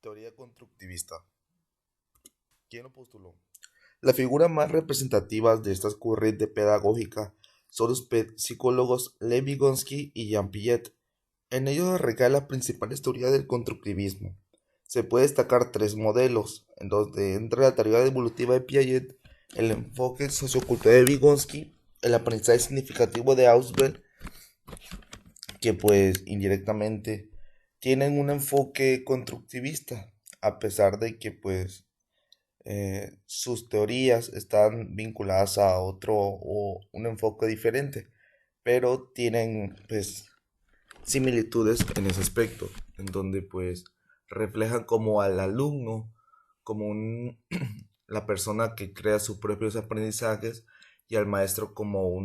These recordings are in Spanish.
Teoría constructivista. ¿Quién lo postuló? La figura más representativa de esta corriente pedagógica son los psicólogos Lev Vygotsky y Jean Piaget. En ellos recae la principal teoría del constructivismo. Se puede destacar tres modelos, en donde entra la teoría evolutiva de Piaget, el enfoque sociocultural de Vygotsky, el aprendizaje significativo de Ausubel, que pues indirectamente tienen un enfoque constructivista, a pesar de que pues sus teorías están vinculadas a otro o un enfoque diferente, pero tienen pues similitudes en ese aspecto, en donde pues reflejan como al alumno, como la persona que crea sus propios aprendizajes y al maestro como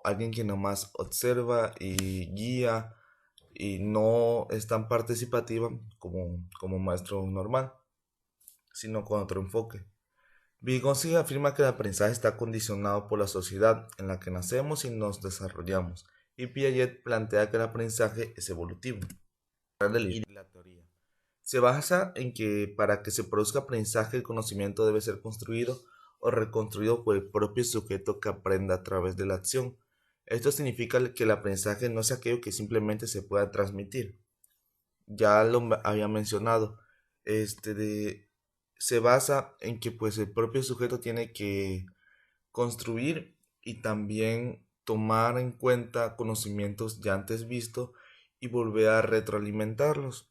alguien que nomás observa y guía y no es tan participativa como un maestro normal, sino con otro enfoque. Vygotsky afirma que el aprendizaje está condicionado por la sociedad en la que nacemos y nos desarrollamos, y Piaget plantea que el aprendizaje es evolutivo. Y la teoría se basa en que para que se produzca aprendizaje el conocimiento debe ser construido o reconstruido por el propio sujeto que aprenda a través de la acción. Esto significa que el aprendizaje no es aquello que simplemente se pueda transmitir. Ya lo había mencionado, se basa en que pues el propio sujeto tiene que construir y también tomar en cuenta conocimientos ya antes vistos y volver a retroalimentarlos.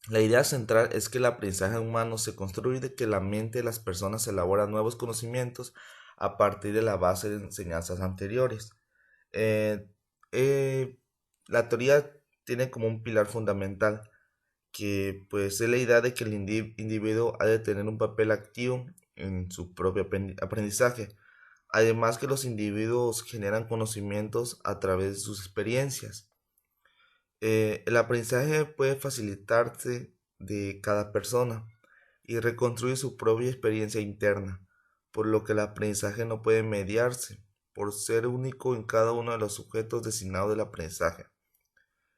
La idea central es que el aprendizaje humano se construye de que la mente de las personas elabora nuevos conocimientos a partir de la base de enseñanzas anteriores. Eh, eh, la teoría tiene como un pilar fundamental que pues es la idea de que el individuo ha de tener un papel activo en su propio aprendizaje. Además que los individuos generan conocimientos a través de sus experiencias. El aprendizaje puede facilitarse de cada persona y reconstruir su propia experiencia interna, por lo que el aprendizaje no puede mediarse por ser único en cada uno de los sujetos designados del aprendizaje.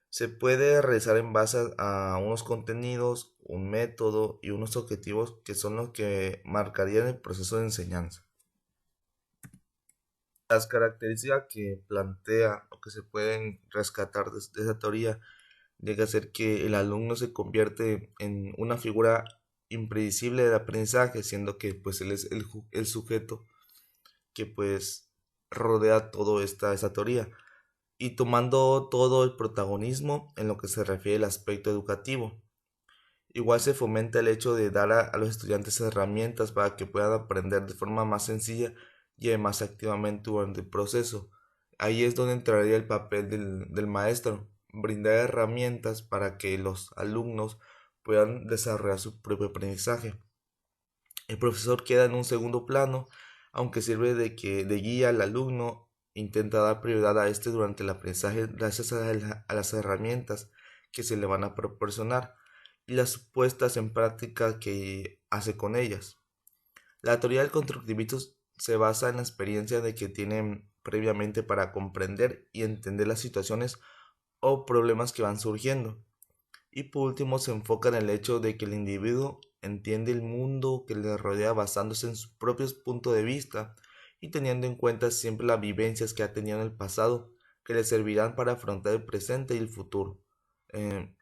Se puede realizar en base a unos contenidos, un método y unos objetivos que son los que marcarían el proceso de enseñanza. Las características que plantea o que se pueden rescatar de esa teoría llega a ser que el alumno se convierte en una figura impredecible del aprendizaje, siendo que pues él es el sujeto que pues rodea toda esta teoría y tomando todo el protagonismo en lo que se refiere al aspecto educativo. Igual se fomenta el hecho de dar a los estudiantes herramientas para que puedan aprender de forma más sencilla y además activamente durante el proceso. Ahí es donde entraría el papel del maestro, brindar herramientas para que los alumnos puedan desarrollar su propio aprendizaje. El profesor queda en un segundo plano, aunque sirve de guía al alumno, intenta dar prioridad a este durante el aprendizaje gracias a las herramientas que se le van a proporcionar y las puestas en práctica que hace con ellas. La teoría del constructivismo se basa en la experiencia de que tienen previamente para comprender y entender las situaciones o problemas que van surgiendo. Y por último se enfoca en el hecho de que el individuo entiende el mundo que le rodea basándose en sus propios puntos de vista y teniendo en cuenta siempre las vivencias que ha tenido en el pasado que le servirán para afrontar el presente y el futuro. Eh,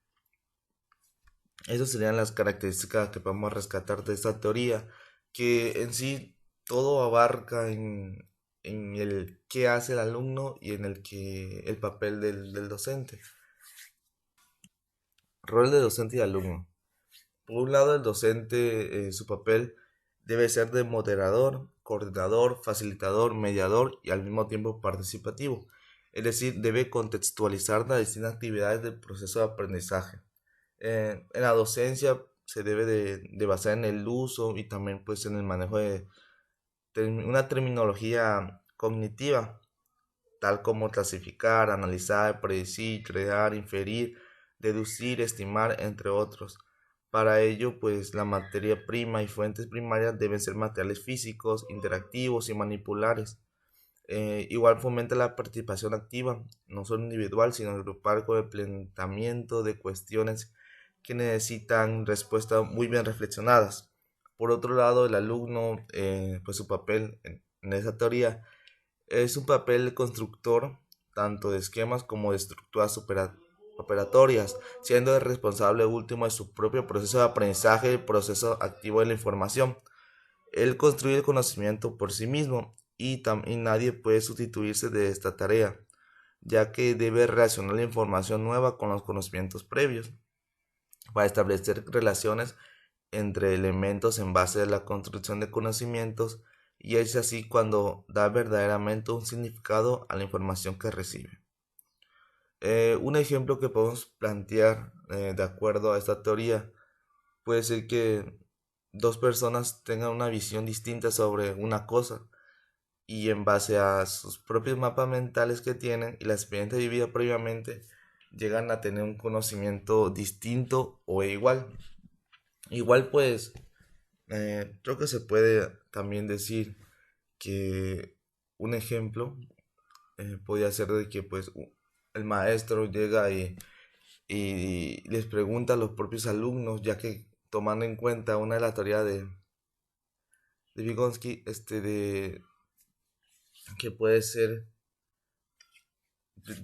Esas serían las características que podemos rescatar de esta teoría, que en sí todo abarca en el qué hace el alumno y en el papel del docente. Rol de docente y alumno. Por un lado, el docente, su papel debe ser de moderador, coordinador, facilitador, mediador y al mismo tiempo participativo. Es decir, debe contextualizar las distintas actividades del proceso de aprendizaje. En la docencia se debe de basar en el uso y también pues en el manejo de una terminología cognitiva, tal como clasificar, analizar, predecir, crear, inferir, deducir, estimar, entre otros. Para ello, pues la materia prima y fuentes primarias deben ser materiales físicos, interactivos y manipulares. Igual fomenta la participación activa, no solo individual, sino grupal con el planteamiento de cuestiones que necesitan respuestas muy bien reflexionadas. Por otro lado, el alumno, pues su papel en esa teoría es un papel constructor tanto de esquemas como de estructuras operatorias, siendo el responsable último de su propio proceso de aprendizaje y el proceso activo de la información. Él construye el conocimiento por sí mismo y nadie puede sustituirse de esta tarea, ya que debe relacionar la información nueva con los conocimientos previos para establecer relaciones entre elementos en base a la construcción de conocimientos, y es así cuando da verdaderamente un significado a la información que recibe. Un ejemplo que podemos plantear de acuerdo a esta teoría puede ser que dos personas tengan una visión distinta sobre una cosa y en base a sus propios mapas mentales que tienen y la experiencia vivida previamente llegan a tener un conocimiento distinto o igual. Igual pues creo que se puede también decir que un ejemplo podría ser de que pues el maestro llega y les pregunta a los propios alumnos, ya que tomando en cuenta una de las teorías de Vygotsky, de que puede ser,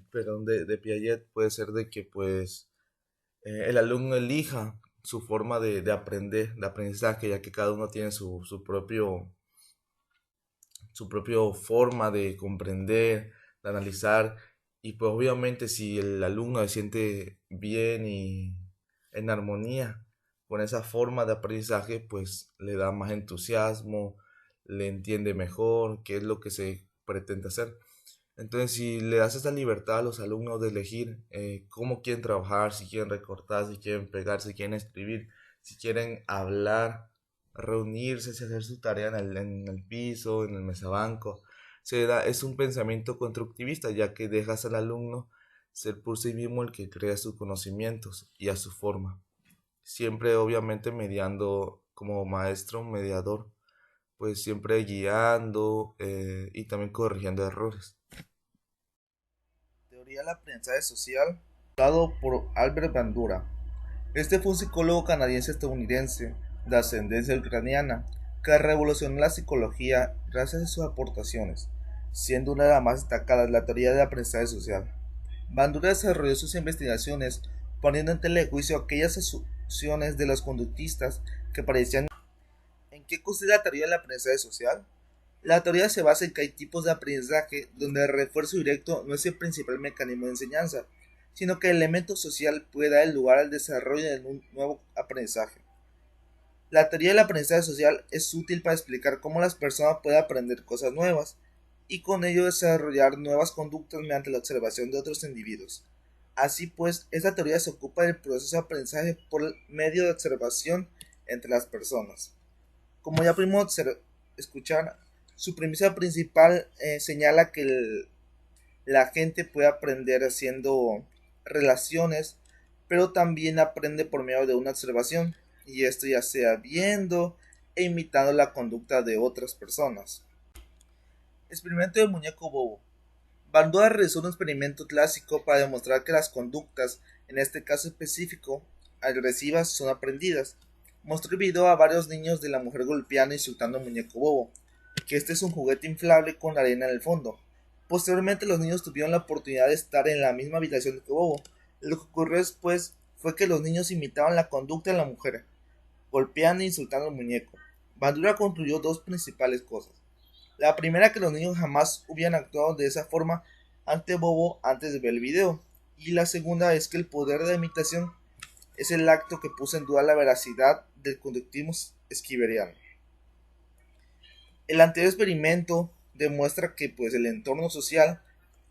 perdón, de Piaget, puede ser de que pues el alumno elija su forma de aprender, de aprendizaje, ya que cada uno tiene su propio forma de comprender, de analizar, y pues obviamente si el alumno se siente bien y en armonía con esa forma de aprendizaje, pues le da más entusiasmo, le entiende mejor qué es lo que se pretende hacer. Entonces, si le das esa libertad a los alumnos de elegir cómo quieren trabajar, si quieren recortar, si quieren pegar, si quieren escribir, si quieren hablar, reunirse, si hacer su tarea en el piso, en el mesabanco, es un pensamiento constructivista, ya que dejas al alumno ser por sí mismo el que crea sus conocimientos y a su forma. Siempre, obviamente, mediando como maestro, mediador, pues siempre guiando y también corrigiendo errores. Teoría del aprendizaje social, dado por Albert Bandura. Este fue un psicólogo canadiense-estadounidense de ascendencia ucraniana que revolucionó la psicología gracias a sus aportaciones, siendo una de las más destacadas la teoría del aprendizaje social. Bandura desarrolló sus investigaciones poniendo en tela de juicio aquellas asunciones de los conductistas que parecían. ¿En qué consiste la teoría del aprendizaje social? La teoría se basa en que hay tipos de aprendizaje donde el refuerzo directo no es el principal mecanismo de enseñanza, sino que el elemento social puede dar lugar al desarrollo de un nuevo aprendizaje. La teoría del aprendizaje social es útil para explicar cómo las personas pueden aprender cosas nuevas y con ello desarrollar nuevas conductas mediante la observación de otros individuos. Así pues, esta teoría se ocupa del proceso de aprendizaje por medio de observación entre las personas. Como ya pudimos escuchar, su premisa principal señala que la gente puede aprender haciendo relaciones, pero también aprende por medio de una observación, y esto ya sea viendo e imitando la conducta de otras personas. Experimento del muñeco bobo. Bandura realizó un experimento clásico para demostrar que las conductas, en este caso específico, agresivas, son aprendidas. Mostró el video a varios niños de la mujer golpeando e insultando al muñeco bobo, que este es un juguete inflable con arena en el fondo. Posteriormente los niños tuvieron la oportunidad de estar en la misma habitación que Bobo. Lo que ocurrió después fue que los niños imitaban la conducta de la mujer, golpeando e insultando al muñeco. Bandura concluyó dos principales cosas. La primera, que los niños jamás hubieran actuado de esa forma ante Bobo antes de ver el video. Y la segunda es que el poder de la imitación es el acto que puso en duda la veracidad del conductismo esquiveriano. El anterior experimento demuestra que pues, el entorno social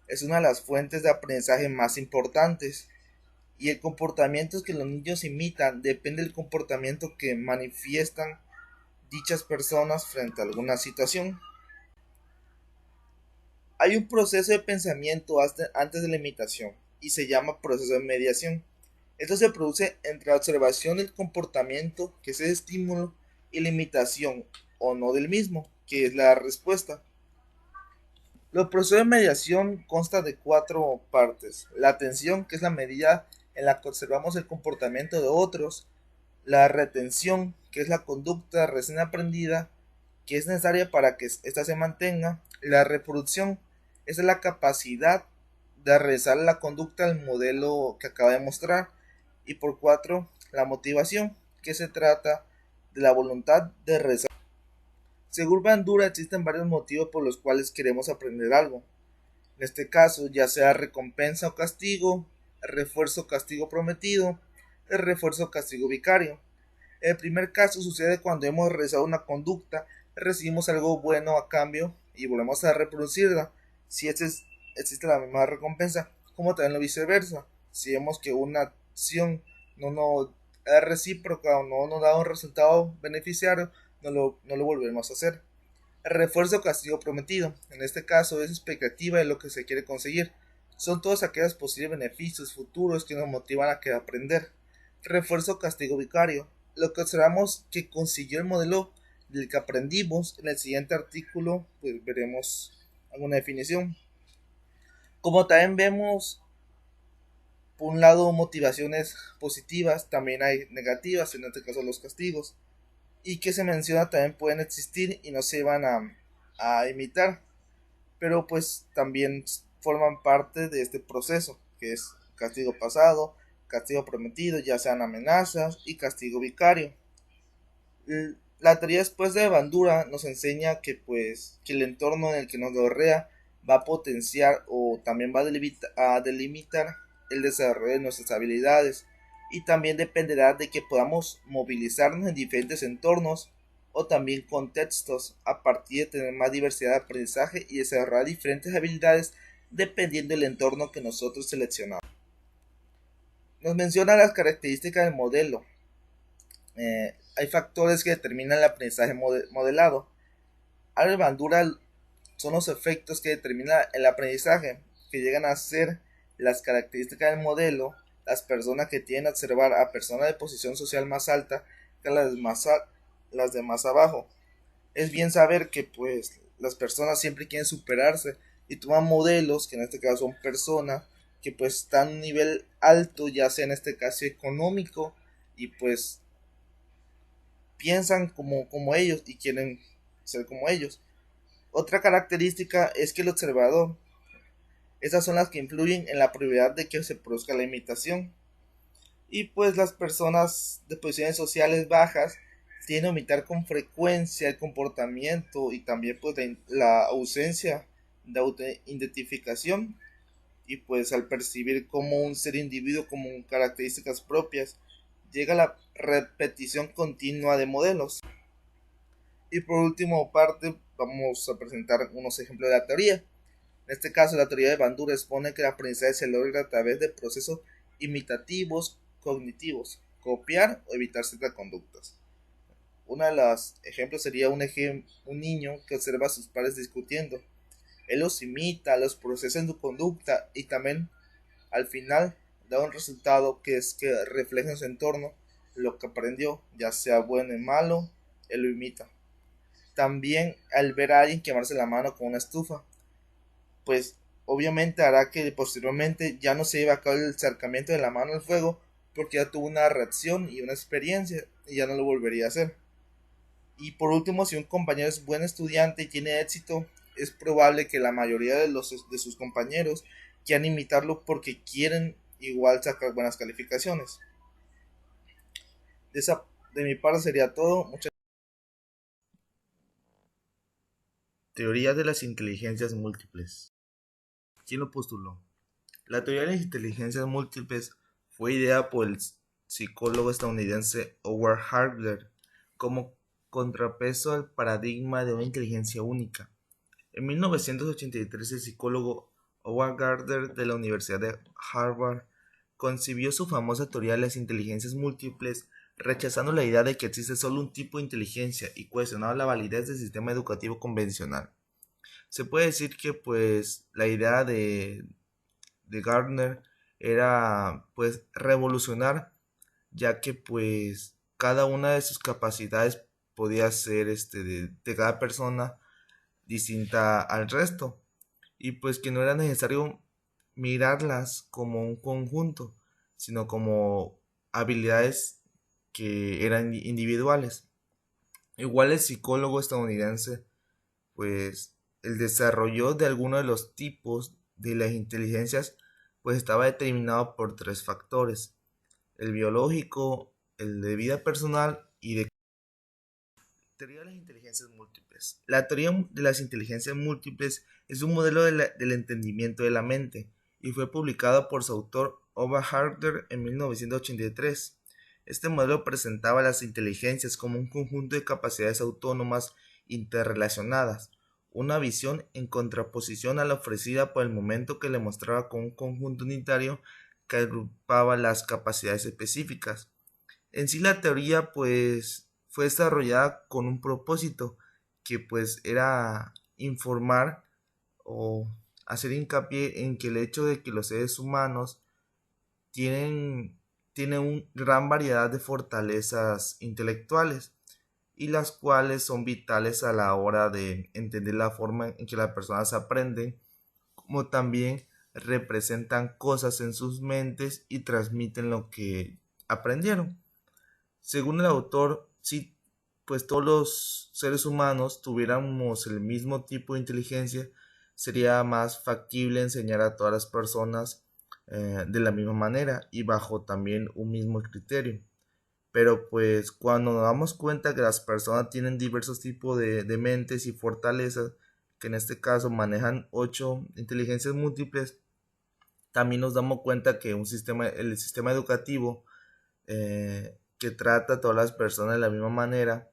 es una de las fuentes de aprendizaje más importantes, y el comportamiento que los niños imitan depende del comportamiento que manifiestan dichas personas frente a alguna situación. Hay un proceso de pensamiento antes de la imitación y se llama proceso de mediación. Esto se produce entre la observación del comportamiento, que es el estímulo, y la imitación o no del mismo, que es la respuesta. El proceso de mediación consta de cuatro partes. La atención, que es la medida en la que observamos el comportamiento de otros, la retención, que es la conducta recién aprendida, que es necesaria para que ésta se mantenga, la reproducción, esa es la capacidad de realizar la conducta del modelo que acaba de mostrar, y por 4, la motivación, que se trata de la voluntad de realizar. Según Bandura, existen varios motivos por los cuales queremos aprender algo. En este caso, ya sea recompensa o castigo, refuerzo castigo prometido, el refuerzo castigo vicario. El primer caso sucede cuando hemos realizado una conducta, recibimos algo bueno a cambio y volvemos a reproducirla, si existe la misma recompensa, como también lo viceversa. Si vemos que una acción no nos es recíproca o no nos da un resultado beneficiario, no lo volvemos a hacer. El refuerzo o castigo prometido, en este caso es expectativa de lo que se quiere conseguir. Son todos aquellos posibles beneficios futuros que nos motivan a querer aprender. Refuerzo o castigo vicario, lo que observamos que consiguió el modelo del que aprendimos. En el siguiente artículo pues veremos alguna definición. Como también vemos, por un lado, motivaciones positivas, también hay negativas, en este caso los castigos, y que se menciona también pueden existir y no se van a imitar, pero pues también forman parte de este proceso, que es castigo pasado, castigo prometido, ya sean amenazas, y castigo vicario. La teoría después de Bandura nos enseña que pues que el entorno en el que nos rodea va a potenciar o también va a delimitar el desarrollo de nuestras habilidades, y también dependerá de que podamos movilizarnos en diferentes entornos o también contextos a partir de tener más diversidad de aprendizaje y desarrollar diferentes habilidades dependiendo del entorno que nosotros seleccionamos. Nos menciona las características del modelo. Hay factores que determinan el aprendizaje modelado. Albert Bandura son los efectos que determinan el aprendizaje, que llegan a ser las características del modelo. Las personas que tienden a observar a personas de posición social más alta que las de más abajo. Es bien saber que pues las personas siempre quieren superarse y toman modelos, que en este caso son personas que pues están a un nivel alto, ya sea en este caso económico, y pues piensan como ellos y quieren ser como ellos. Otra característica es que el observador, esas son las que influyen en la probabilidad de que se produzca la imitación. Y pues las personas de posiciones sociales bajas tienden a imitar con frecuencia el comportamiento y también pues la ausencia de autoidentificación, y pues al percibir como un ser individuo como características propias, llega la repetición continua de modelos. Y por último parte vamos a presentar unos ejemplos de la teoría. En este caso, la teoría de Bandura expone que el aprendizaje se logra a través de procesos imitativos cognitivos, copiar o evitar ciertas conductas. Uno de los ejemplos sería un niño que observa a sus padres discutiendo. Él los imita, los procesa en su conducta y también al final da un resultado que es que refleja en su entorno lo que aprendió, ya sea bueno o malo, él lo imita. También al ver a alguien quemarse la mano con una estufa, pues obviamente hará que posteriormente ya no se lleve a cabo el acercamiento de la mano al fuego, porque ya tuvo una reacción y una experiencia y ya no lo volvería a hacer. Y por último, si un compañero es buen estudiante y tiene éxito, es probable que la mayoría de sus compañeros quieran imitarlo porque quieren igual sacar buenas calificaciones. De mi parte sería todo. Muchas Teoría de las inteligencias múltiples. ¿Quién lo postuló? La teoría de las inteligencias múltiples fue ideada por el psicólogo estadounidense Howard Gardner como contrapeso al paradigma de una inteligencia única. En 1983, el psicólogo Howard Gardner de la Universidad de Harvard concibió su famosa teoría de las inteligencias múltiples, rechazando la idea de que existe solo un tipo de inteligencia y cuestionando la validez del sistema educativo convencional. Se puede decir que pues la idea de Gardner era pues revolucionar, ya que pues cada una de sus capacidades podía ser de cada persona distinta al resto, y pues que no era necesario mirarlas como un conjunto, sino como habilidades que eran individuales. Igual el psicólogo estadounidense, pues el desarrollo de algunos de los tipos de las inteligencias, pues estaba determinado por tres factores: el biológico, el de vida personal y de teoría de las inteligencias múltiples. La teoría de las inteligencias múltiples es un modelo del entendimiento de la mente y fue publicado por su autor Howard Harder en 1983. Este modelo presentaba las inteligencias como un conjunto de capacidades autónomas interrelacionadas, una visión en contraposición a la ofrecida por el momento, que le mostraba como un conjunto unitario que agrupaba las capacidades específicas. En sí la teoría pues fue desarrollada con un propósito, que pues era informar o hacer hincapié en que el hecho de que los seres humanos tienen, tienen una gran variedad de fortalezas intelectuales, y las cuales son vitales a la hora de entender la forma en que las personas aprenden, como también representan cosas en sus mentes y transmiten lo que aprendieron. Según el autor, si pues todos los seres humanos tuviéramos el mismo tipo de inteligencia, sería más factible enseñar a todas las personas de la misma manera y bajo también un mismo criterio. Pero pues cuando nos damos cuenta que las personas tienen diversos tipos de mentes y fortalezas, que en este caso manejan 8 inteligencias múltiples, también nos damos cuenta que el sistema educativo, que trata a todas las personas de la misma manera,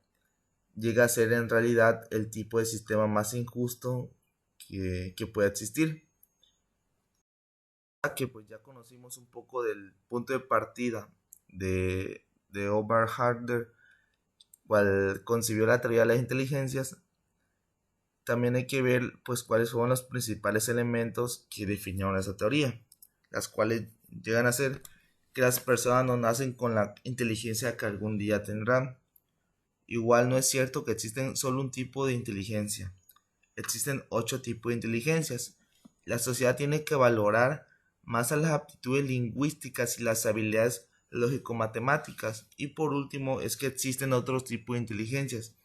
llega a ser en realidad el tipo de sistema más injusto que pueda existir. Que pues ya conocimos un poco del punto de partida de Howard Harder, cual concibió la teoría de las inteligencias. También hay que ver pues cuáles fueron los principales elementos que definieron esa teoría, las cuales llegan a ser que las personas no nacen con la inteligencia que algún día tendrán. Igual no es cierto que existen solo un tipo de inteligencia, existen 8 tipos de inteligencias. La sociedad tiene que valorar más a las aptitudes lingüísticas y las habilidades lógico-matemáticas. Y por último es que existen otros tipos de inteligencias,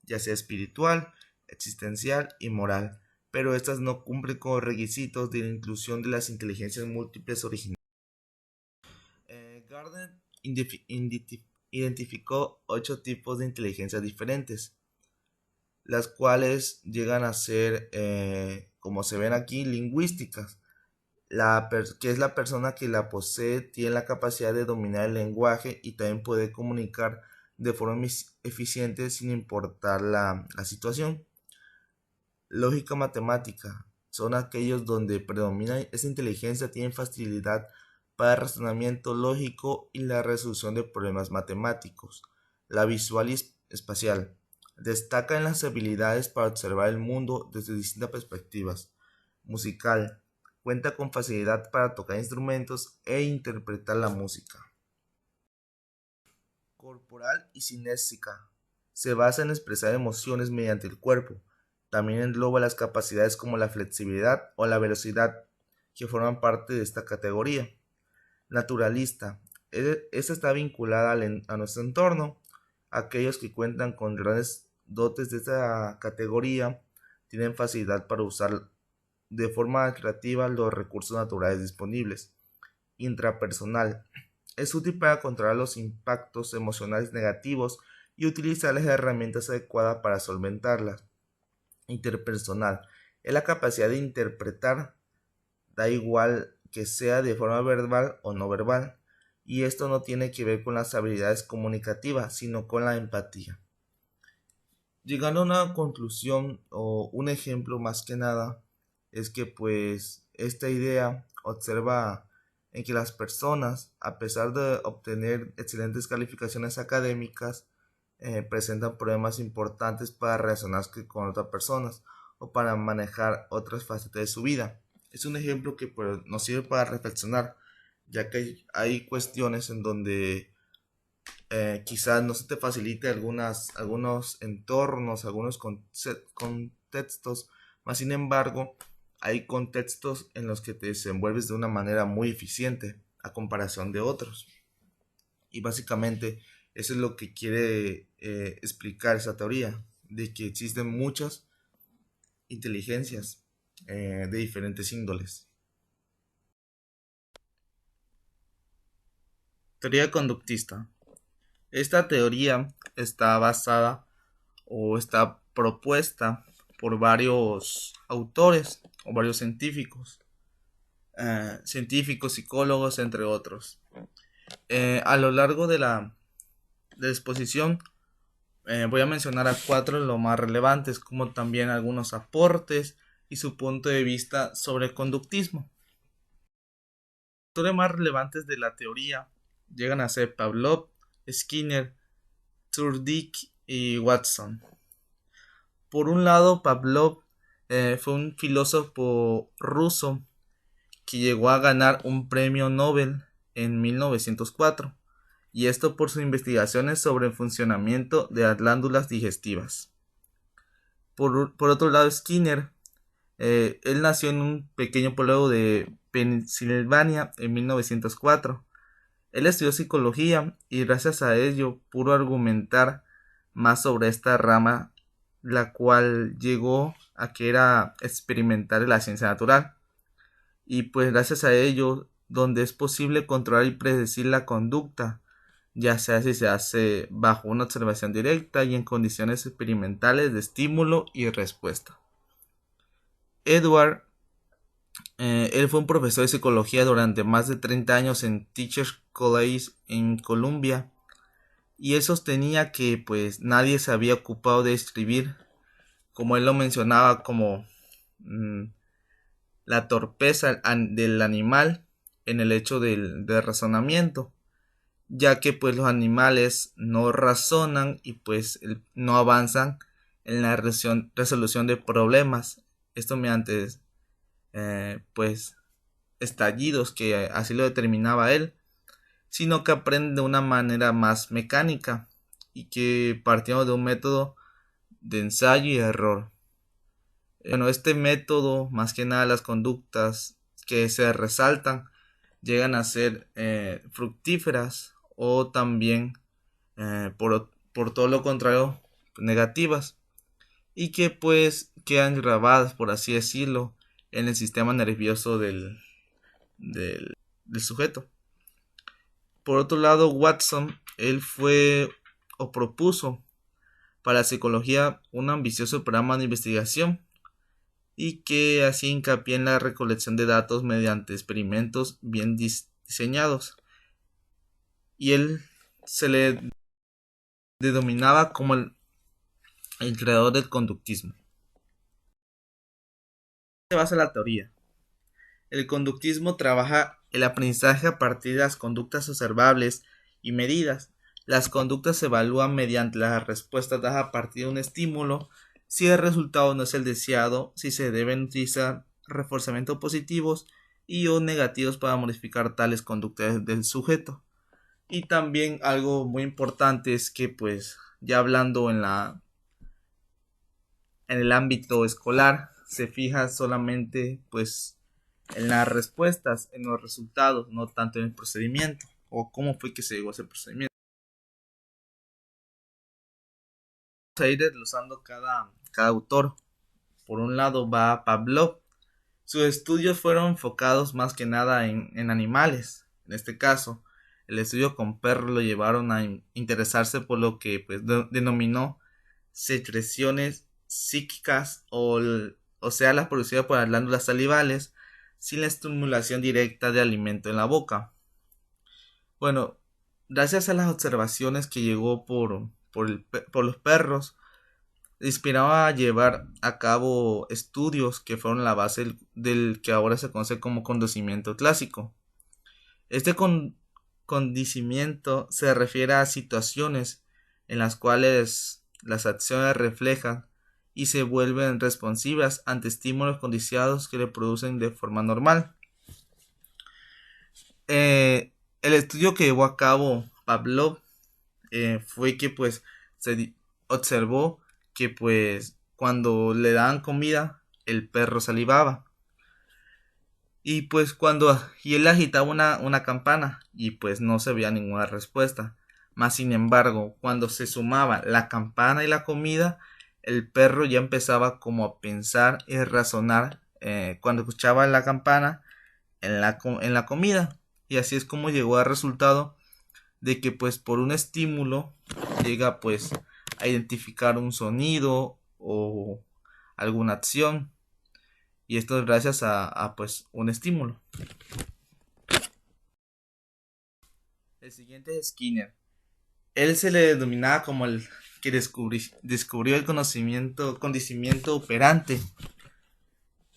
ya sea espiritual, existencial y moral, pero estas no cumplen con los requisitos de la inclusión de las inteligencias múltiples originales. Gardner identificó 8 tipos de inteligencias diferentes, las cuales llegan a ser, como se ven aquí, lingüísticas. Que es la persona que la posee, tiene la capacidad de dominar el lenguaje y también puede comunicar de forma eficiente sin importar la situación. Lógica matemática son aquellos donde predomina esa inteligencia, tienen facilidad para el razonamiento lógico y la resolución de problemas matemáticos. La visual y espacial destaca en las habilidades para observar el mundo desde distintas perspectivas. Musical cuenta con facilidad para tocar instrumentos e interpretar la música. Corporal y cinésica se basa en expresar emociones mediante el cuerpo. También engloba las capacidades como la flexibilidad o la velocidad, que forman parte de esta categoría. Naturalista. Esta está vinculada a nuestro entorno. Aquellos que cuentan con grandes dotes de esta categoría tienen facilidad para usar de forma creativa los recursos naturales disponibles. Intrapersonal. Es útil para controlar los impactos emocionales negativos y utilizar las herramientas adecuadas para solventarlas. Interpersonal es la capacidad de interpretar, da igual que sea de forma verbal o no verbal, y esto no tiene que ver con las habilidades comunicativas, sino con la empatía. Llegando a una conclusión o un ejemplo más que nada, es que pues esta idea observa en que las personas, a pesar de obtener excelentes calificaciones académicas, presentan problemas importantes para relacionarse con otras personas o para manejar otras facetas de su vida. Es un ejemplo que pues, nos sirve para reflexionar, ya que hay cuestiones en donde quizás no se te facilite algunos entornos, algunos contextos, más sin embargo, hay contextos en los que te desenvuelves de una manera muy eficiente. a comparación de otros. Y básicamente eso es lo que quiere explicar esa teoría, de que existen muchas inteligencias de diferentes índoles. Teoría conductista. Esta teoría está basada o está propuesta por varios autores o varios científicos, psicólogos, entre otros. A lo largo de la exposición voy a mencionar a 4 de los más relevantes, como también algunos aportes y su punto de vista sobre el conductismo. Los autores más relevantes de la teoría llegan a ser Pavlov, Skinner, Turdijk y Watson. Por un lado, Pavlov fue un filósofo ruso que llegó a ganar un premio Nobel en 1904, y esto por sus investigaciones sobre el funcionamiento de las glándulas digestivas. Por otro lado, Skinner, él nació en un pequeño pueblo de Pensilvania en 1904. Él estudió psicología y gracias a ello pudo argumentar más sobre esta rama, la cual llegó a que era experimental en la ciencia natural. Y pues gracias a ello, donde es posible controlar y predecir la conducta, ya sea si se hace bajo una observación directa y en condiciones experimentales de estímulo y respuesta. Edward, él fue un profesor de psicología durante más de 30 años en Teachers College en Columbia, y él sostenía que pues nadie se había ocupado de escribir, como él lo mencionaba, como la torpeza del animal en el hecho del razonamiento, ya que pues los animales no razonan y pues no avanzan en la resolución de problemas, esto mediante pues estallidos, que así lo determinaba él, sino que aprenden de una manera más mecánica y que partiendo de un método de ensayo y error. Bueno, este método, más que nada las conductas que se resaltan, llegan a ser fructíferas o también por todo lo contrario negativas, y que pues quedan grabadas, por así decirlo, en el sistema nervioso del sujeto. Por otro lado, Watson, él fue o propuso para la psicología un ambicioso programa de investigación y que hacía hincapié en la recolección de datos mediante experimentos bien diseñados, y él se le denominaba como el creador del conductismo. Se basa la teoría. El conductismo trabaja el aprendizaje a partir de las conductas observables y medidas. Las conductas se evalúan mediante las respuestas dadas a partir de un estímulo. Si el resultado no es el deseado, si se deben utilizar reforzamientos positivos y o negativos para modificar tales conductas del sujeto. Y también algo muy importante es que pues ya hablando en el ámbito escolar, se fija solamente pues en las respuestas, en los resultados, no tanto en el procedimiento o cómo fue que se llegó a ese procedimiento. Vamos a ir desglosando cada autor. Por un lado va Pavlov. Sus estudios fueron enfocados más que nada en animales. En este caso, el estudio con perros lo llevaron a interesarse por lo que pues, denominó secreciones psíquicas, o sea, las producidas por las glándulas salivales sin la estimulación directa de alimento en la boca. Bueno, gracias a las observaciones que llegó por los perros, inspiraba a llevar a cabo estudios que fueron la base del que ahora se conoce como condicionamiento clásico. Este condicionamiento se refiere a situaciones en las cuales las acciones reflejan y se vuelven responsivas ante estímulos condicionados que le producen de forma normal. El estudio que llevó a cabo Pavlov fue que pues se observó que pues cuando le daban comida el perro salivaba. Y pues y él agitaba una campana y pues no se veía ninguna respuesta. Mas sin embargo, cuando se sumaba la campana y la comida, el perro ya empezaba como a pensar y razonar cuando escuchaba la campana en la comida. Y así es como llegó al resultado de que pues por un estímulo llega pues a identificar un sonido o alguna acción. Y esto es gracias pues un estímulo. El siguiente es Skinner. Él se le denominaba como el que descubrió el conocimiento operante.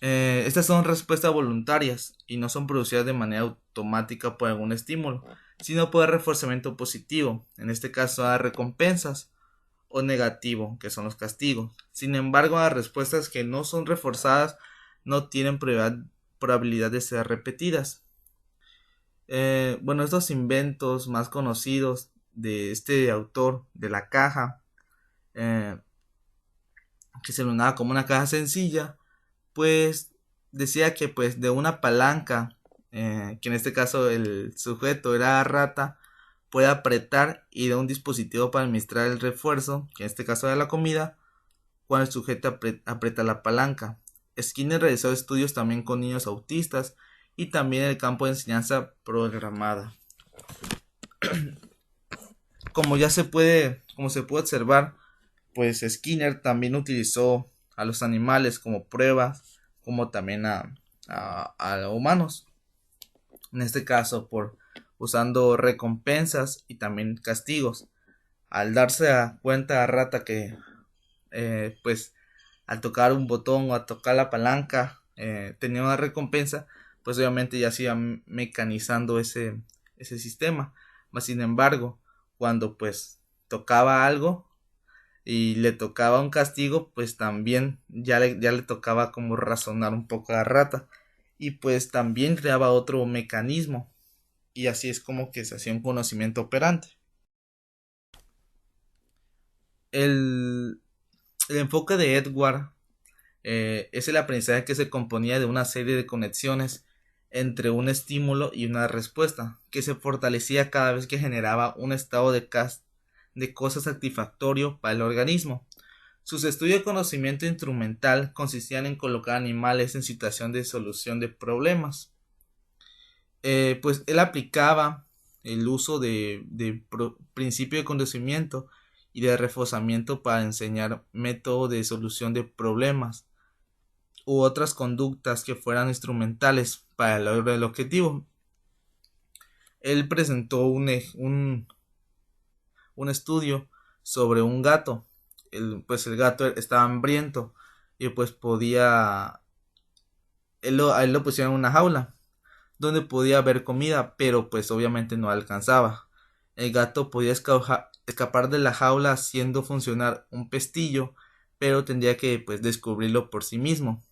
Estas son respuestas voluntarias y no son producidas de manera automática por algún estímulo, sino por reforzamiento positivo, en este caso a recompensas, o negativo, que son los castigos. Sin embargo, las respuestas que no son reforzadas no tienen probabilidad de ser repetidas. Bueno, estos inventos más conocidos de este autor de la caja, eh, que se denominaba como una caja sencilla, pues decía que pues de una palanca, que en este caso el sujeto era rata, puede apretar y de un dispositivo para administrar el refuerzo, que en este caso era la comida, cuando el sujeto aprieta la palanca. Skinner realizó estudios también con niños autistas y también en el campo de enseñanza programada. Como se puede observar, pues Skinner también utilizó a los animales como pruebas, como también a humanos. En este caso, por usando recompensas y también castigos. Al darse cuenta a Rata que, pues, al tocar un botón o a tocar la palanca, tenía una recompensa, pues obviamente ya se iba mecanizando ese sistema. Mas sin embargo, cuando pues tocaba algo y le tocaba un castigo, pues también ya le tocaba como razonar un poco a la rata. Y pues también creaba otro mecanismo. Y así es como que se hacía un conocimiento operante. El, el enfoque de Edward es el aprendizaje que se componía de una serie de conexiones entre un estímulo y una respuesta, que se fortalecía cada vez que generaba un estado de cosa satisfactorio para el organismo. Sus estudios de conocimiento instrumental consistían en colocar animales en situación de solución de problemas. Pues él aplicaba el uso de principio de conocimiento y de reforzamiento para enseñar métodos de solución de problemas u otras conductas que fueran instrumentales para el logro del objetivo. Él presentó un estudio sobre un gato. Pues el gato estaba hambriento y pues a él lo pusieron en una jaula donde podía haber comida, pero pues obviamente no alcanzaba. El gato podía escapar de la jaula haciendo funcionar un pestillo, pero tendría que pues descubrirlo por sí mismo.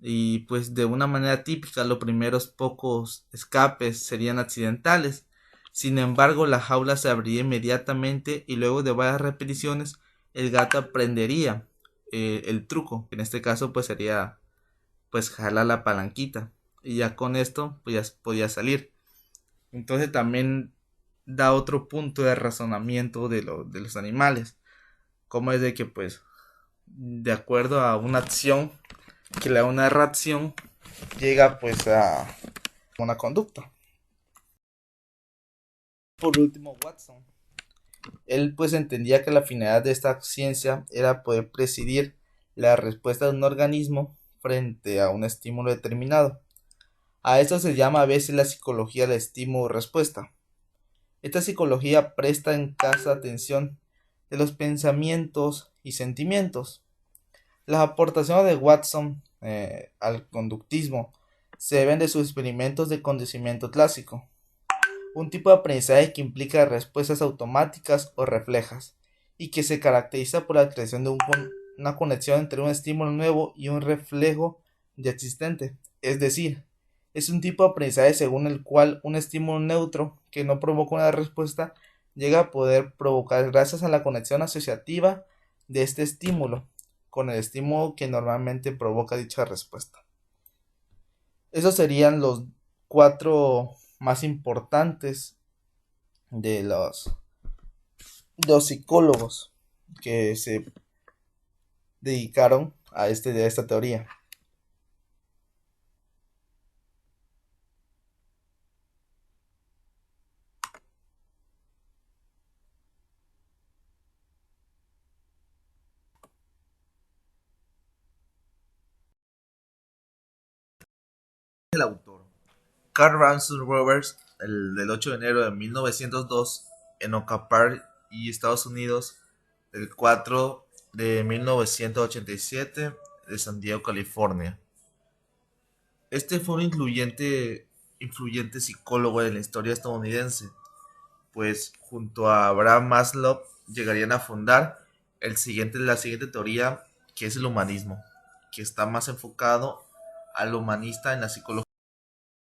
Y pues de una manera típica los primeros pocos escapes serían accidentales. Sin embargo, la jaula se abriría inmediatamente y luego de varias repeticiones el gato aprendería el truco, que en este caso pues sería pues jalar la palanquita y ya con esto pues ya podía salir. Entonces también da otro punto de razonamiento de los animales, como es de que pues de acuerdo a una acción que le da una reacción llega pues a una conducta. Por último, Watson. Él pues entendía que la finalidad de esta ciencia era poder presidir la respuesta de un organismo frente a un estímulo determinado. A esto se llama a veces la psicología de estímulo-respuesta. Esta psicología presta en casa atención de los pensamientos y sentimientos. Las aportaciones de Watson al conductismo se deben de sus experimentos de condicionamiento clásico, un tipo de aprendizaje que implica respuestas automáticas o reflejas, y que se caracteriza por la creación de una conexión entre un estímulo nuevo y un reflejo ya existente. Es decir, es un tipo de aprendizaje según el cual un estímulo neutro que no provoca una respuesta llega a poder provocar gracias a la conexión asociativa de este estímulo con el estímulo que normalmente provoca dicha respuesta. Esos serían los cuatro más importantes de los psicólogos que se dedicaron a esta teoría. El autor Carl Ransom Roberts, el del 8 de enero de 1902 en Oak Park y Estados Unidos, el 4 de 1987 de San Diego, California. Este fue un influyente psicólogo de la historia estadounidense, pues junto a Abraham Maslow llegarían a fundar la siguiente teoría, que es el humanismo, que está más enfocado al humanista en la psicología.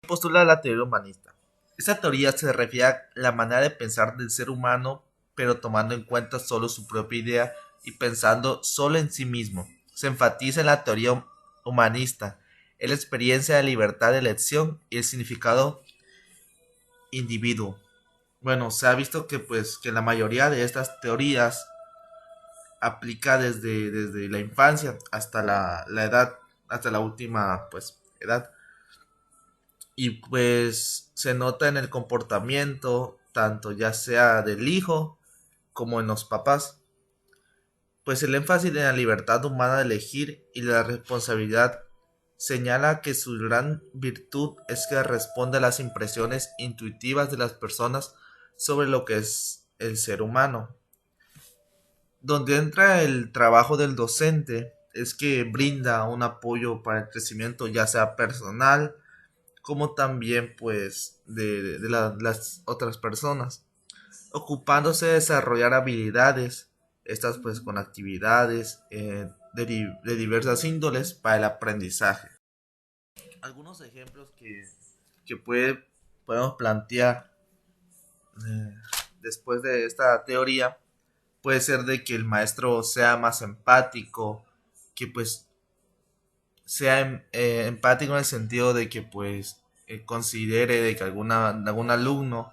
Postula la teoría humanista. Esta teoría se refiere a la manera de pensar del ser humano, pero tomando en cuenta solo su propia idea y pensando solo en sí mismo. Se enfatiza en la teoría humanista, en la experiencia de libertad de elección y el significado individuo. Bueno, se ha visto que pues que la mayoría de estas teorías aplica desde la infancia hasta la edad, hasta la última pues edad. Y pues se nota en el comportamiento, tanto ya sea del hijo como en los papás. Pues el énfasis en la libertad humana de elegir y la responsabilidad señala que su gran virtud es que responde a las impresiones intuitivas de las personas sobre lo que es el ser humano. Donde entra el trabajo del docente es que brinda un apoyo para el crecimiento ya sea personal como también pues las otras personas, ocupándose de desarrollar habilidades, estas pues con actividades de diversas índoles para el aprendizaje. Algunos ejemplos que podemos plantear eh, después de esta teoría puede ser de que el maestro sea más empático, que pues sea empático en el sentido de que pues considere de que algún alumno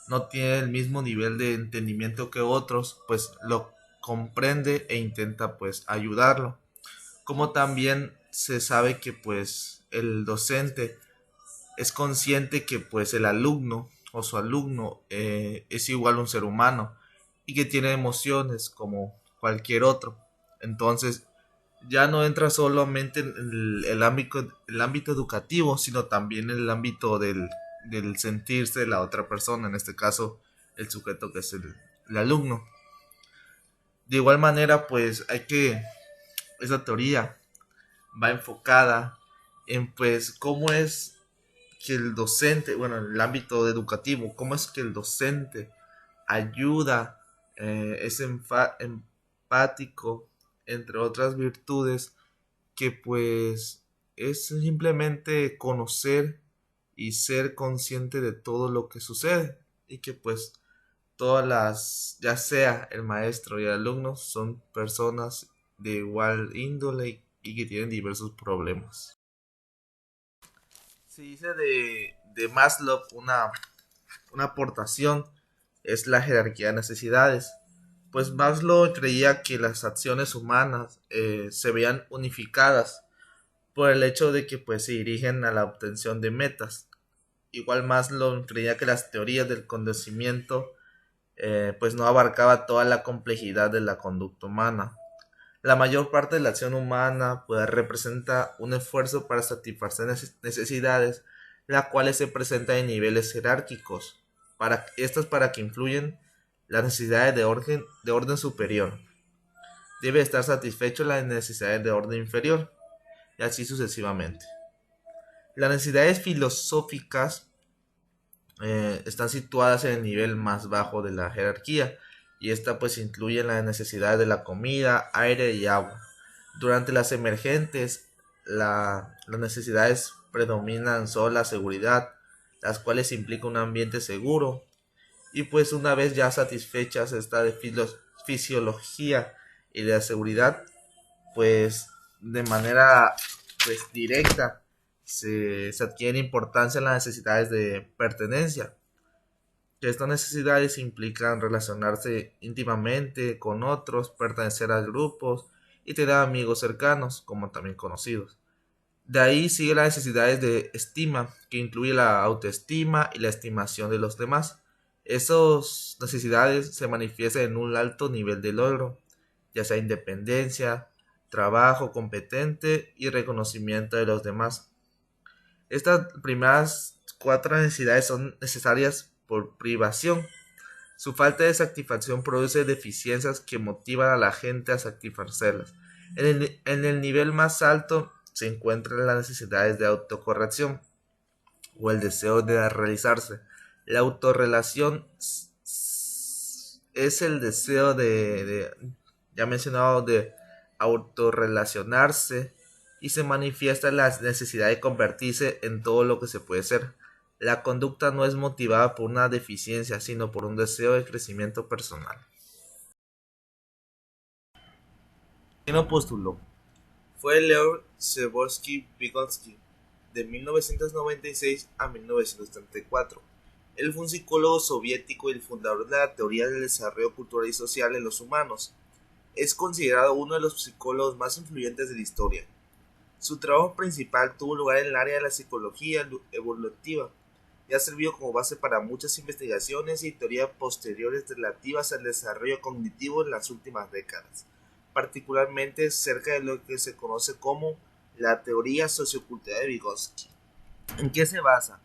no tiene el mismo nivel de entendimiento que otros, pues lo comprende e intenta pues ayudarlo. Como también se sabe que pues el docente es consciente que pues el alumno o su alumno es igual a un ser humano y que tiene emociones como cualquier otro. Entonces ya no entra solamente en el ámbito educativo, sino también en el ámbito del sentirse de la otra persona, en este caso el sujeto que es el alumno. De igual manera, pues esa teoría va enfocada en pues cómo es que el docente, bueno, en el ámbito educativo, cómo es que el docente ayuda, es empático, entre otras virtudes, que pues es simplemente conocer y ser consciente de todo lo que sucede y que pues ya sea el maestro y el alumno, son personas de igual índole y que tienen diversos problemas. Se dice de Maslow una aportación es la jerarquía de necesidades. Pues Maslow creía que las acciones humanas se veían unificadas por el hecho de que pues se dirigen a la obtención de metas. Igual Maslow creía que las teorías del conocimiento pues no abarcaba toda la complejidad de la conducta humana. La mayor parte de la acción humana pues representa un esfuerzo para satisfacer necesidades, las cuales se presentan en niveles jerárquicos. Estas para que influyen las necesidades de orden superior. Debe estar satisfecho las necesidades de orden inferior, y así sucesivamente. Las necesidades filosóficas están situadas en el nivel más bajo de la jerarquía y esta pues incluye las necesidades de la comida, aire y agua. Durante las emergentes, las necesidades predominan solo la seguridad, las cuales implican un ambiente seguro y pues una vez ya satisfechas esta de fisiología y de la seguridad, pues de manera pues directa se adquiere importancia en las necesidades de pertenencia, que estas necesidades implican relacionarse íntimamente con otros, pertenecer a grupos y tener amigos cercanos, como también conocidos. De ahí sigue las necesidades de estima, que incluye la autoestima y la estimación de los demás. Esas necesidades se manifiestan en un alto nivel de logro, ya sea independencia, trabajo competente y reconocimiento de los demás. Estas primeras cuatro necesidades son necesarias por privación. Su falta de satisfacción produce deficiencias que motivan a la gente a satisfacerlas. En el nivel más alto se encuentran las necesidades de autocorrección o el deseo de realizarse. La autorrelación es el deseo ya mencionado, de autorrelacionarse y se manifiesta la necesidad de convertirse en todo lo que se puede ser. La conducta no es motivada por una deficiencia, sino por un deseo de crecimiento personal. ¿Quién lo postuló? Fue Leon Przeworski-Vygotsky, de 1996 a 1934. Él fue un psicólogo soviético y el fundador de la teoría del desarrollo cultural y social en los humanos. Es considerado uno de los psicólogos más influyentes de la historia. Su trabajo principal tuvo lugar en el área de la psicología evolutiva y ha servido como base para muchas investigaciones y teorías posteriores relativas al desarrollo cognitivo en las últimas décadas, particularmente cerca de lo que se conoce como la teoría sociocultural de Vygotsky. ¿En qué se basa?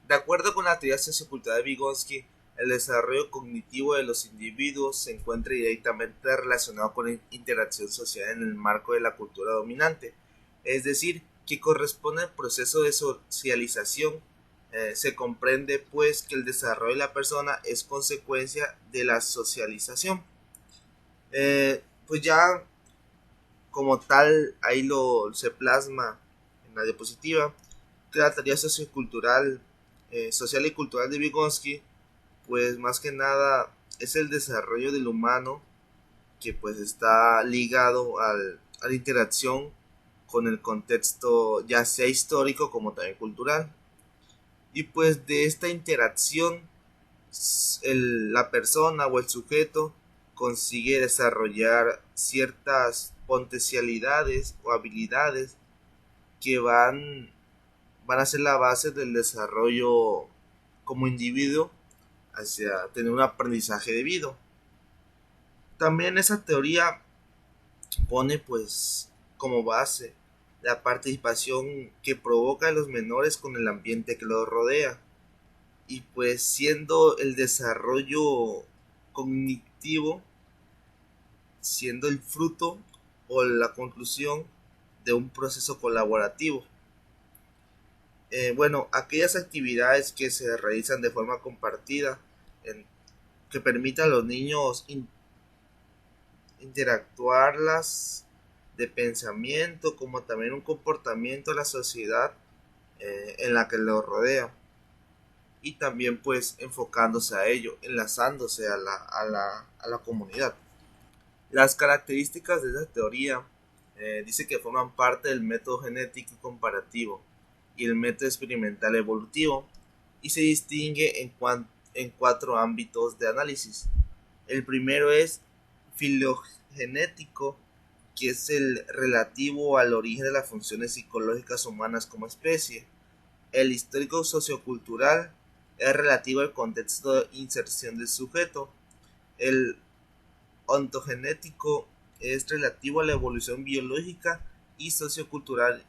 De acuerdo con la teoría sociocultural de Vygotsky, el desarrollo cognitivo de los individuos se encuentra directamente relacionado con la interacción social en el marco de la cultura dominante, es decir, que corresponde al proceso de socialización. Se comprende pues que el desarrollo de la persona es consecuencia de la socialización. Pues ya como tal ahí se plasma en la diapositiva que la teoría sociocultural, social y cultural de Vygotsky, pues más que nada es el desarrollo del humano que pues está ligado a la interacción con el contexto ya sea histórico como también cultural. Y pues de esta interacción la persona o el sujeto consigue desarrollar ciertas potencialidades o habilidades que van a ser la base del desarrollo como individuo hacia tener un aprendizaje debido. También esa teoría pone pues como base la participación que provoca a los menores con el ambiente que los rodea, y pues siendo el desarrollo cognitivo siendo el fruto o la conclusión de un proceso colaborativo. Bueno, aquellas actividades que se realizan de forma compartida, que permitan a los niños interactuarlas de pensamiento como también un comportamiento de la sociedad en la que los rodea, y también pues enfocándose a ello, enlazándose a la comunidad. Las características de esa teoría dice que forman parte del método genético comparativo y el método experimental evolutivo, y se distingue en cuatro ámbitos de análisis. El primero es filogenético, que es el relativo al origen de las funciones psicológicas humanas como especie. El histórico sociocultural es relativo al contexto de inserción del sujeto. El ontogenético es relativo a la evolución biológica y sociocultural.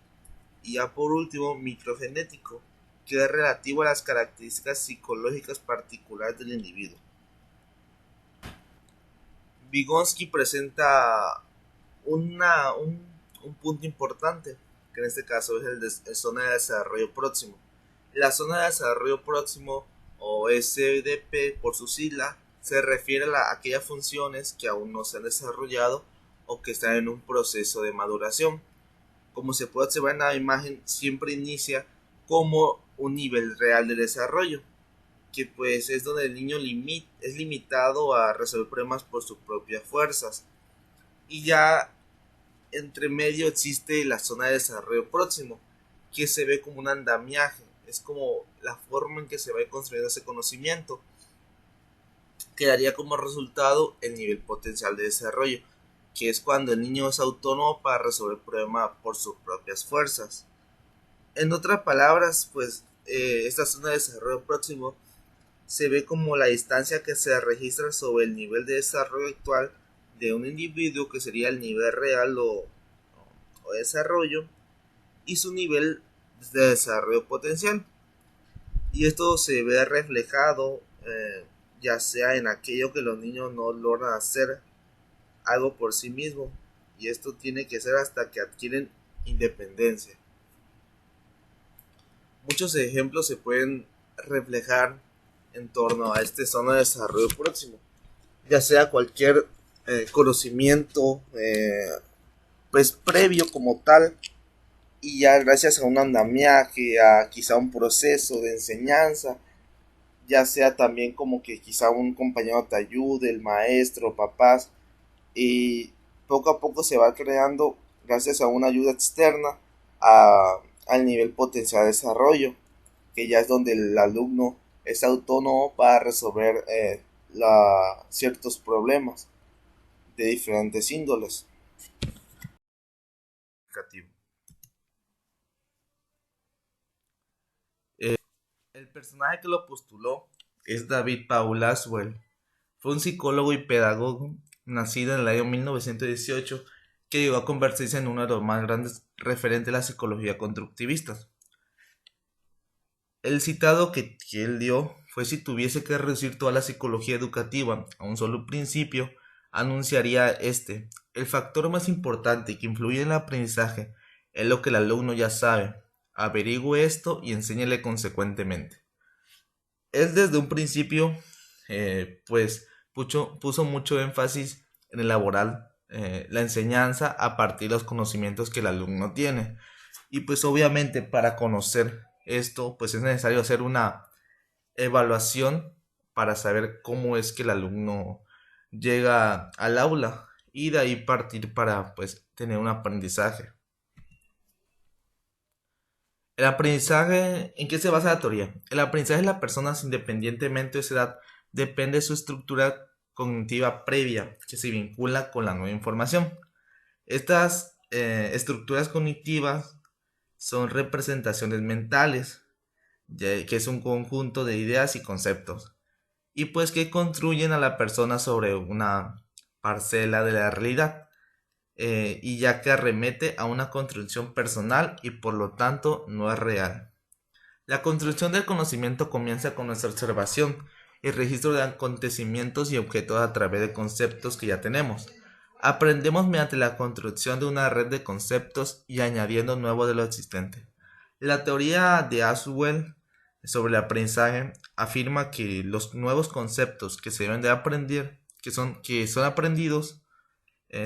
Y ya por último, microgenético, que es relativo a las características psicológicas particulares del individuo. Vygotsky presenta un punto importante, que en este caso es el zona de desarrollo próximo. La zona de desarrollo próximo, o SDP por su sigla, se refiere a aquellas funciones que aún no se han desarrollado o que están en un proceso de maduración. Como se puede observar en la imagen, siempre inicia como un nivel real de desarrollo, que pues es donde el niño es limitado a resolver problemas por sus propias fuerzas. Y ya entre medio existe la zona de desarrollo próximo, que se ve como un andamiaje, es como la forma en que se va construyendo ese conocimiento, que daría como resultado el nivel potencial de desarrollo, que es cuando el niño es autónomo para resolver el problema por sus propias fuerzas. En otras palabras, pues esta zona de desarrollo próximo se ve como la distancia que se registra sobre el nivel de desarrollo actual de un individuo, que sería el nivel real o desarrollo, y su nivel de desarrollo potencial. Y esto se ve reflejado ya sea en aquello que los niños no logran hacer algo por sí mismos, y esto tiene que ser hasta que adquieren independencia. Muchos ejemplos se pueden reflejar en torno a esta zona de desarrollo próximo, ya sea cualquier conocimiento pues previo como tal, y ya gracias a un andamiaje, a quizá un proceso de enseñanza, ya sea también como que quizá un compañero te ayude, el maestro, papás, y poco a poco se va creando gracias a una ayuda externa al nivel potencial de desarrollo, que ya es donde el alumno es autónomo para resolver ciertos problemas de diferentes índoles. El personaje que lo postuló es David Paul Aswell. Fue un psicólogo y pedagogo nacido en el año 1918, que llegó a convertirse en uno de los más grandes referentes de la psicología constructivista. El citado que él dio fue: si tuviese que reducir toda la psicología educativa a un solo principio, anunciaría este: el factor más importante que influye en el aprendizaje es lo que el alumno ya sabe. Averigüe esto y enséñele consecuentemente. Él desde un principio pues puso mucho énfasis en elaborar la enseñanza a partir de los conocimientos que el alumno tiene. Y pues obviamente para conocer esto pues es necesario hacer una evaluación para saber cómo es que el alumno llega al aula, y de ahí partir para pues tener un aprendizaje. El aprendizaje, ¿en qué se basa la teoría? El aprendizaje de las personas, independientemente de su edad, depende de su estructura cognitiva previa, que se vincula con la nueva información. Estas estructuras cognitivas son representaciones mentales, que es un conjunto de ideas y conceptos, y pues que construyen a la persona sobre una parcela de la realidad, y ya que arremete a una construcción personal y por lo tanto no es real. La construcción del conocimiento comienza con nuestra observación y registro de acontecimientos y objetos a través de conceptos que ya tenemos. Aprendemos mediante la construcción de una red de conceptos y añadiendo nuevos de lo existente. La teoría de Aswell sobre el aprendizaje afirma que los nuevos conceptos que se deben de aprender, que son aprendidos,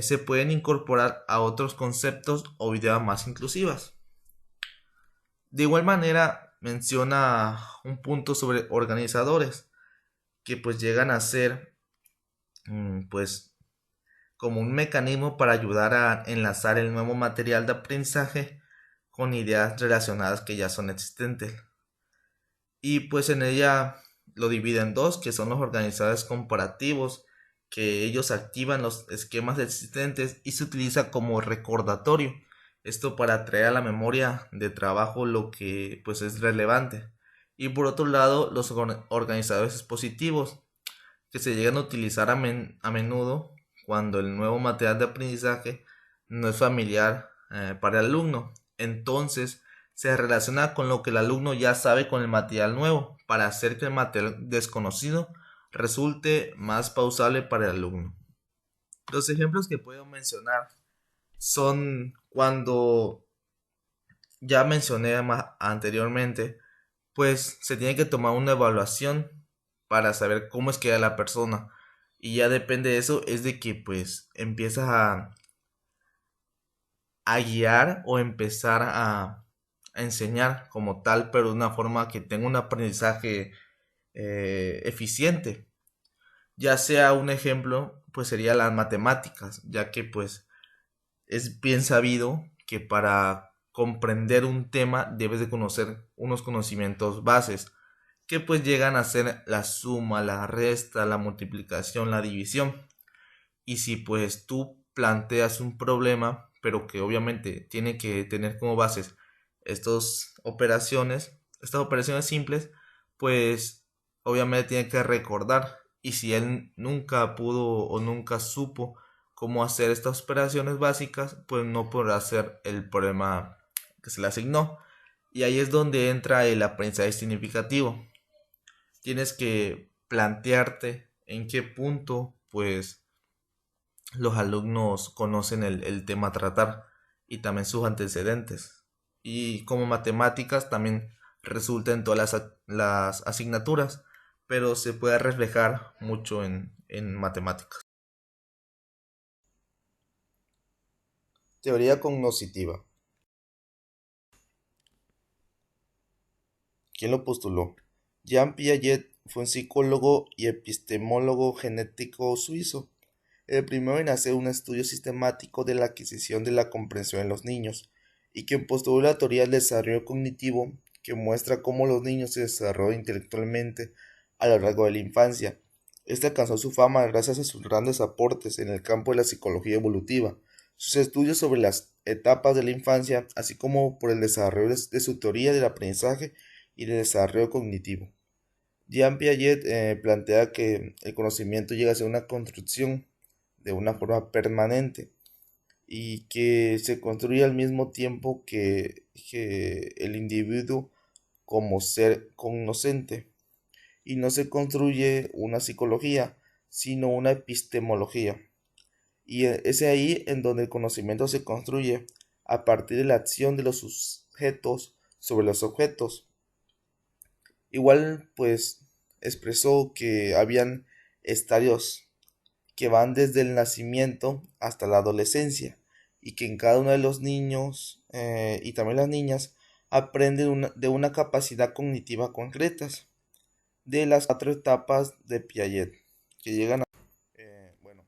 se pueden incorporar a otros conceptos o ideas más inclusivas. De igual manera, menciona un punto sobre organizadores, que pues llegan a ser pues como un mecanismo para ayudar a enlazar el nuevo material de aprendizaje con ideas relacionadas que ya son existentes. Y pues en ella lo divide en dos, que son los organizadores comparativos, que ellos activan los esquemas existentes y se utiliza como recordatorio. Esto para traer a la memoria de trabajo lo que pues es relevante. Y por otro lado, los organizadores expositivos, que se llegan a utilizar a menudo cuando el nuevo material de aprendizaje no es familiar para el alumno. Entonces, se relaciona con lo que el alumno ya sabe con el material nuevo, para hacer que el material desconocido resulte más pausable para el alumno. Los ejemplos que puedo mencionar son cuando ya mencioné anteriormente, pues se tiene que tomar una evaluación para saber cómo es que era la persona, y ya depende de eso es de que pues empiezas a guiar o empezar a enseñar como tal, pero de una forma que tenga un aprendizaje eficiente. Ya sea un ejemplo, pues sería las matemáticas, ya que pues es bien sabido que para comprender un tema debes de conocer unos conocimientos bases, que pues llegan a ser la suma, la resta, la multiplicación, la división. Y si pues tú planteas un problema, pero que obviamente tiene que tener como bases estas operaciones simples, pues obviamente tiene que recordar. Y si él nunca pudo o nunca supo cómo hacer estas operaciones básicas, pues no podrá hacer el problema que se le asignó. Y ahí es donde entra el aprendizaje significativo. Tienes que plantearte en qué punto pues los alumnos conocen el tema a tratar y también sus antecedentes. Y como matemáticas también resulta en todas las asignaturas, pero se puede reflejar mucho en matemáticas. Teoría cognoscitiva. ¿Quién lo postuló? Jean Piaget fue un psicólogo y epistemólogo genético suizo, el primero en hacer un estudio sistemático de la adquisición de la comprensión en los niños, y quien postuló la teoría del desarrollo cognitivo, que muestra cómo los niños se desarrollan intelectualmente a lo largo de la infancia. Este alcanzó su fama gracias a sus grandes aportes en el campo de la psicología evolutiva, sus estudios sobre las etapas de la infancia, así como por el desarrollo de su teoría del aprendizaje y del desarrollo cognitivo. Jean Piaget plantea que el conocimiento llega a ser una construcción de una forma permanente y que se construye al mismo tiempo que el individuo como ser cognoscente, y no se construye una psicología, sino una epistemología. Y es ahí en donde el conocimiento se construye a partir de la acción de los sujetos sobre los objetos. Igual, pues, expresó que habían estadios que van desde el nacimiento hasta la adolescencia y que en cada uno de los niños y también las niñas aprenden de una capacidad cognitiva concretas de las 4 etapas de Piaget que llegan a... bueno,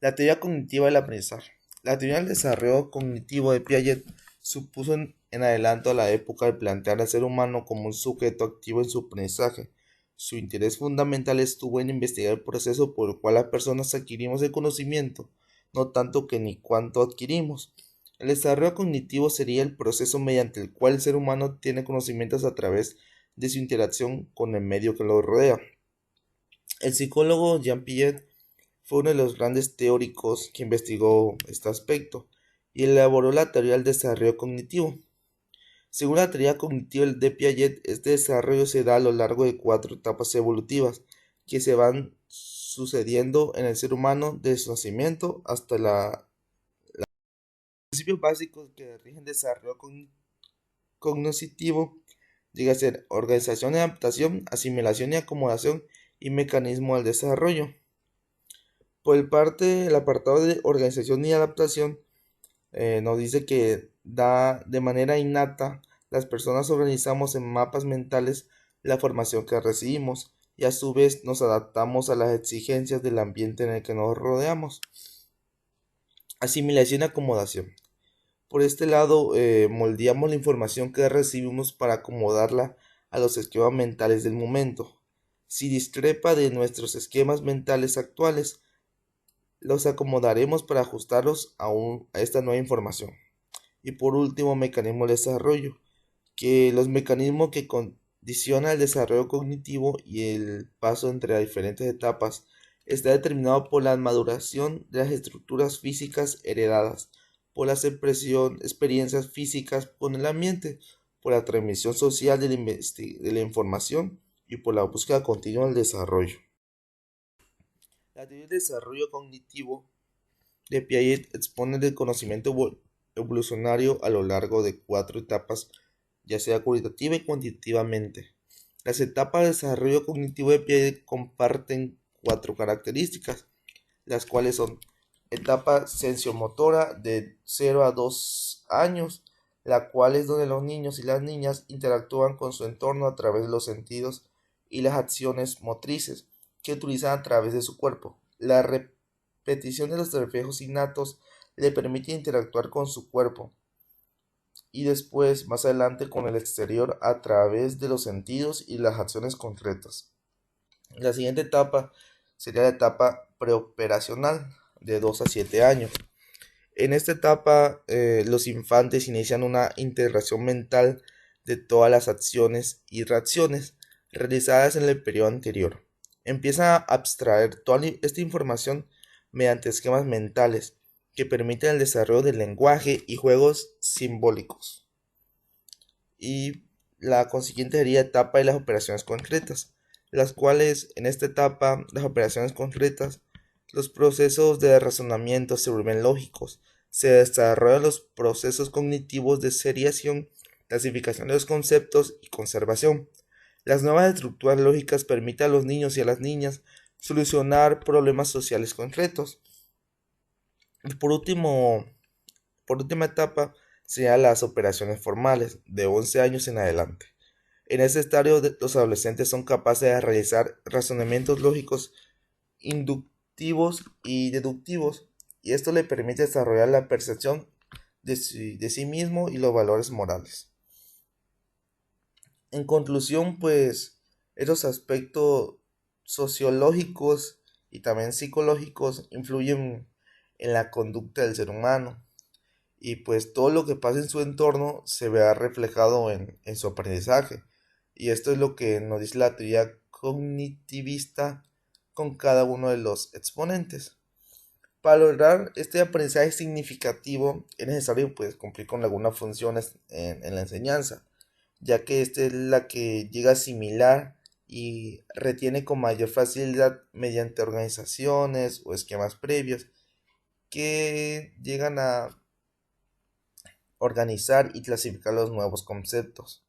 la teoría cognitiva del aprendizaje. La teoría del desarrollo cognitivo de Piaget supuso en adelanto a la época de plantear al ser humano como un sujeto activo en su aprendizaje. Su interés fundamental estuvo en investigar el proceso por el cual las personas adquirimos el conocimiento, no tanto que ni cuánto adquirimos. El desarrollo cognitivo sería el proceso mediante el cual el ser humano tiene conocimientos a través de su interacción con el medio que lo rodea. El psicólogo Jean Piaget fue uno de los grandes teóricos que investigó este aspecto y elaboró la teoría del desarrollo cognitivo. Según la teoría cognitiva de Piaget, este desarrollo se da a lo largo de 4 etapas evolutivas que se van sucediendo en el ser humano desde su nacimiento hasta los principios básicos que rigen el desarrollo cognoscitivo. Llega a ser organización y adaptación, asimilación y acomodación y mecanismo del desarrollo. Por el parte, el apartado de organización y adaptación nos dice que de manera innata las personas organizamos en mapas mentales la formación que recibimos y a su vez nos adaptamos a las exigencias del ambiente en el que nos rodeamos. Asimilación y acomodación. Por este lado, moldeamos la información que recibimos para acomodarla a los esquemas mentales del momento. Si discrepa de nuestros esquemas mentales actuales, los acomodaremos para ajustarlos a esta nueva información. Y por último, mecanismo de desarrollo, que los mecanismos que condicionan el desarrollo cognitivo y el paso entre las diferentes etapas está determinado por la maduración de las estructuras físicas heredadas, por las experiencias físicas con el ambiente, por la transmisión social de la información y por la búsqueda continua del desarrollo. La teoría del desarrollo cognitivo de Piaget expone el conocimiento evolucionario a lo largo de 4 etapas, ya sea cualitativa y cuantitativamente. Las etapas de desarrollo cognitivo de Piaget comparten 4 características, las cuales son: etapa sensomotora de 0 a 2 años, la cual es donde los niños y las niñas interactúan con su entorno a través de los sentidos y las acciones motrices que utilizan a través de su cuerpo. La repetición de los reflejos innatos le permite interactuar con su cuerpo. y después, más adelante, con el exterior a través de los sentidos y las acciones concretas. La siguiente etapa sería la etapa preoperacional de 2 a 7 años. En esta etapa, los infantes inician una integración mental de todas las acciones y reacciones realizadas en el periodo anterior. Empiezan a abstraer toda esta información mediante esquemas mentales que permiten el desarrollo del lenguaje y juegos simbólicos. Y la consiguiente sería etapa de las operaciones concretas, las cuales en esta etapa, las operaciones concretas, los procesos de razonamiento se vuelven lógicos, se desarrollan los procesos cognitivos de seriación, clasificación de los conceptos y conservación. Las nuevas estructuras lógicas permiten a los niños y a las niñas solucionar problemas sociales concretos. Y por última etapa, serían las operaciones formales, de 11 años en adelante. En este estadio, los adolescentes son capaces de realizar razonamientos lógicos, inductivos y deductivos, y esto le permite desarrollar la percepción de sí mismo y los valores morales. En conclusión, pues, esos aspectos sociológicos y también psicológicos influyen en la conducta del ser humano y pues todo lo que pasa en su entorno se verá reflejado en su aprendizaje. Y esto es lo que nos dice la teoría cognitivista con cada uno de los exponentes. Para lograr este aprendizaje significativo es necesario pues cumplir con algunas funciones en la enseñanza, ya que esta es la que llega a asimilar y retiene con mayor facilidad mediante organizaciones o esquemas previos que llegan a organizar y clasificar los nuevos conceptos.